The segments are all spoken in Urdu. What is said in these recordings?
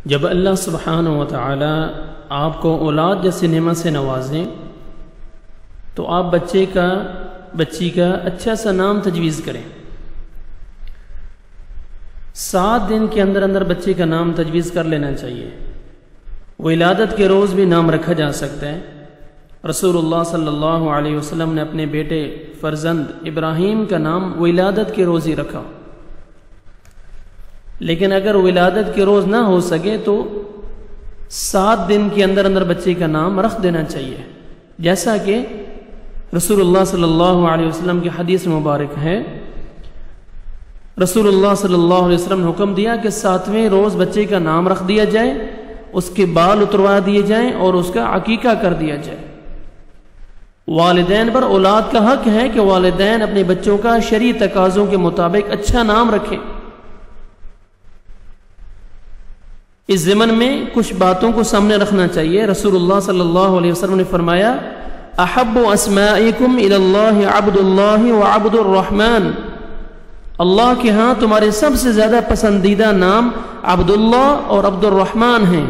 جب اللہ سبحانہ و تعالی آپ کو اولاد جیسی نعمت سے نوازیں تو آپ بچی کا اچھا سا نام تجویز کریں۔ 7 دن کے اندر بچے کا نام تجویز کر لینا چاہیے۔ ولادت کے روز بھی نام رکھا جا سکتا ہے۔ رسول اللہ صلی اللہ علیہ وسلم نے اپنے بیٹے فرزند ابراہیم کا نام ولادت کے روز ہی رکھا، لیکن اگر ولادت کے روز نہ ہو سکے تو 7 دن کے اندر بچے کا نام رکھ دینا چاہیے، جیسا کہ رسول اللہ صلی اللہ علیہ وسلم کی حدیث مبارک ہے۔ رسول اللہ صلی اللہ علیہ وسلم نے حکم دیا کہ 7ویں روز بچے کا نام رکھ دیا جائے، اس کے بال اتروا دیے جائیں اور اس کا عقیقہ کر دیا جائے۔ والدین پر اولاد کا حق ہے کہ والدین اپنے بچوں کا شرعی تقاضوں کے مطابق اچھا نام رکھیں۔ اس ضمن میں کچھ باتوں کو سامنے رکھنا چاہیے۔ رسول اللہ صلی اللہ علیہ وسلم نے فرمایا احب اسمائکم الی اللہ عبد اللہ و عبد الرحمن، اللہ کے ہاں تمہارے سب سے زیادہ پسندیدہ نام عبداللہ اور عبد الرحمن ہیں۔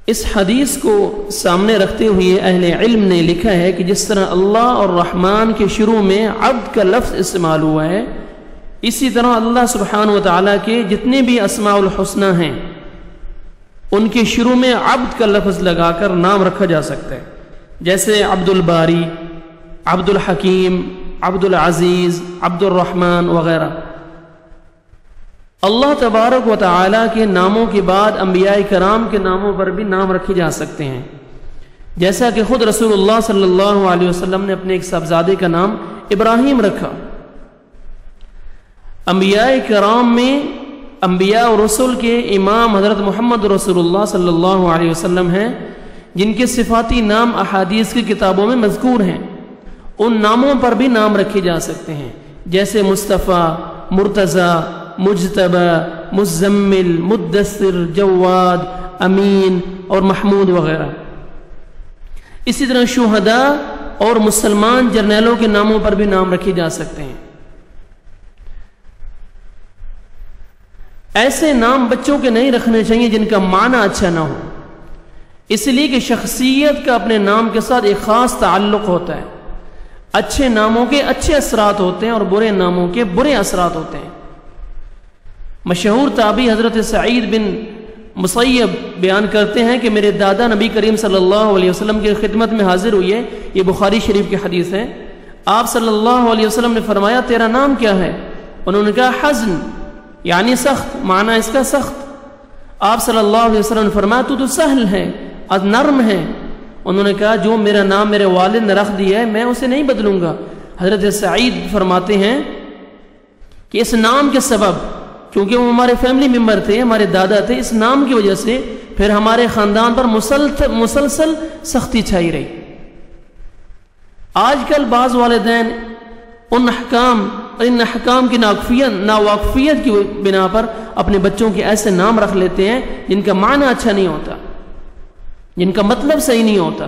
اس حدیث کو سامنے رکھتے ہوئے اہل علم نے لکھا ہے کہ جس طرح اللہ اور رحمان کے شروع میں عبد کا لفظ استعمال ہوا ہے، اسی طرح اللہ سبحانہ و تعالیٰ کے جتنے بھی اسماء الحسنی ہیں ان کے شروع میں عبد کا لفظ لگا کر نام رکھا جا سکتا ہے، جیسے عبد الباری، عبد الحکیم، عبد العزیز، عبد الرحمن وغیرہ۔ اللہ تبارک و تعالیٰ کے ناموں کے بعد انبیاء کرام کے ناموں پر بھی نام رکھے جا سکتے ہیں، جیسا کہ خود رسول اللہ صلی اللہ علیہ وسلم نے اپنے ایک صاحبزادے کا نام ابراہیم رکھا۔ انبیاء کرام میں انبیاء اور رسول کے امام حضرت محمد رسول اللہ صلی اللہ علیہ وسلم ہیں، جن کے صفاتی نام احادیث کی کتابوں میں مذکور ہیں۔ ان ناموں پر بھی نام رکھے جا سکتے ہیں، جیسے مصطفیٰ، مرتضیٰ، مجتبی، مزمل، مدثر، جواد، امین اور محمود وغیرہ۔ اسی طرح شہداء اور مسلمان جرنیلوں کے ناموں پر بھی نام رکھے جا سکتے ہیں۔ ایسے نام بچوں کے نہیں رکھنے چاہیے جن کا معنی اچھا نہ ہو، اس لیے کہ شخصیت کا اپنے نام کے ساتھ ایک خاص تعلق ہوتا ہے۔ اچھے ناموں کے اچھے اثرات ہوتے ہیں اور برے ناموں کے برے اثرات ہوتے ہیں۔ مشہور تابعی حضرت سعید بن مسیب بیان کرتے ہیں کہ میرے دادا نبی کریم صلی اللہ علیہ وسلم کی خدمت میں حاضر ہوئے، یہ بخاری شریف کی حدیث ہے۔ آپ صلی اللہ علیہ وسلم نے فرمایا تیرا نام کیا ہے؟ انہوں نے کہا حزن، یعنی سخت، معنی اس کا سخت۔ آپ صلی اللہ علیہ وسلم نے فرمایا تو سہل ہے، نرم ہے۔ انہوں نے کہا جو میرا نام میرے والد نے رکھ دیا ہے میں اسے نہیں بدلوں گا۔ حضرت سعید فرماتے ہیں کہ اس نام کے سبب، کیونکہ وہ ہمارے فیملی ممبر تھے، ہمارے دادا تھے، اس نام کی وجہ سے پھر ہمارے خاندان پر مسلسل سختی چھائی رہی۔ آج کل بعض والدین ان احکام کی ناواقفیت کی بنا پر اپنے بچوں کے ایسے نام رکھ لیتے ہیں جن کا معنی اچھا نہیں ہوتا، جن کا مطلب صحیح نہیں ہوتا۔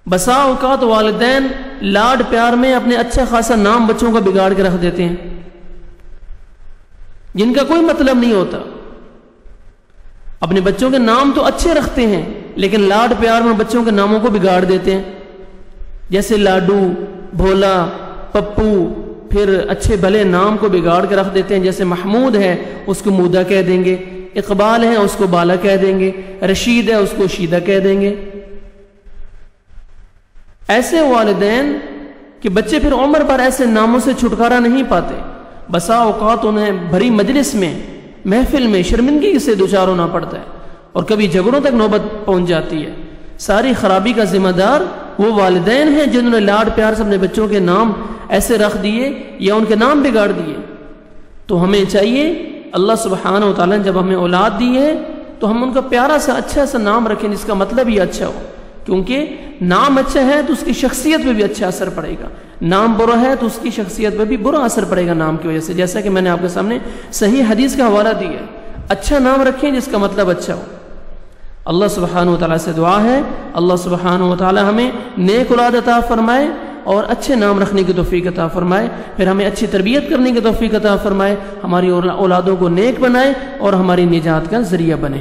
بسا اوقات والدین لاڈ پیار میں اپنے اچھا خاصا نام بچوں کا بگاڑ کے رکھ دیتے ہیں جن کا کوئی مطلب نہیں ہوتا۔ اپنے بچوں کے نام تو اچھے رکھتے ہیں لیکن لاڈ پیار میں بچوں کے ناموں کو بگاڑ دیتے ہیں، جیسے لاڈو، بھولا، پپو، پھر اچھے بھلے نام کو بگاڑ کے رکھ دیتے ہیں، جیسے محمود ہے اس کو مودا کہہ دیں گے، اقبال ہے اس کو بالا کہہ دیں گے، رشید ہے اس کو شیدہ کہہ دیں گے۔ ایسے والدین کہ بچے پھر عمر پر ایسے ناموں سے چھٹکارا نہیں پاتے، بسا اوقات انہیں بھری مجلس میں، محفل میں شرمندگی سے دوچار ہونا پڑتا ہے اور کبھی جھگڑوں تک نوبت پہنچ جاتی ہے۔ ساری خرابی کا ذمہ دار وہ والدین ہیں جنہوں نے لاڈ پیار سے اپنے بچوں کے نام ایسے رکھ دیے یا ان کے نام بگاڑ دیے۔ تو ہمیں چاہیے اللہ سبحانہ و تعالیٰ نے جب ہمیں اولاد دی ہے تو ہم ان کا پیارا سا اچھا سا نام رکھیں جس کا مطلب ہی اچھا ہو، کیونکہ نام اچھا ہے تو اس کی شخصیت پہ بھی اچھا اثر پڑے گا، نام برا ہے تو اس کی شخصیت پہ بھی برا اثر پڑے گا نام کی وجہ سے، جیسا کہ میں نے آپ کے سامنے صحیح حدیث کا حوالہ دیا ہے۔ اچھا نام رکھیں جس کا مطلب اچھا ہو۔ اللہ سبحانہ و تعالیٰ سے دعا ہے اللہ سبحانہ و تعالیٰ ہمیں نیک اولاد عطا فرمائے اور اچھے نام رکھنے کی توفیق عطا فرمائے، پھر ہمیں اچھی تربیت کرنے کی توفیق عطا فرمائے، ہماری اولادوں کو نیک بنائے اور ہماری نجات کا ذریعہ بنے۔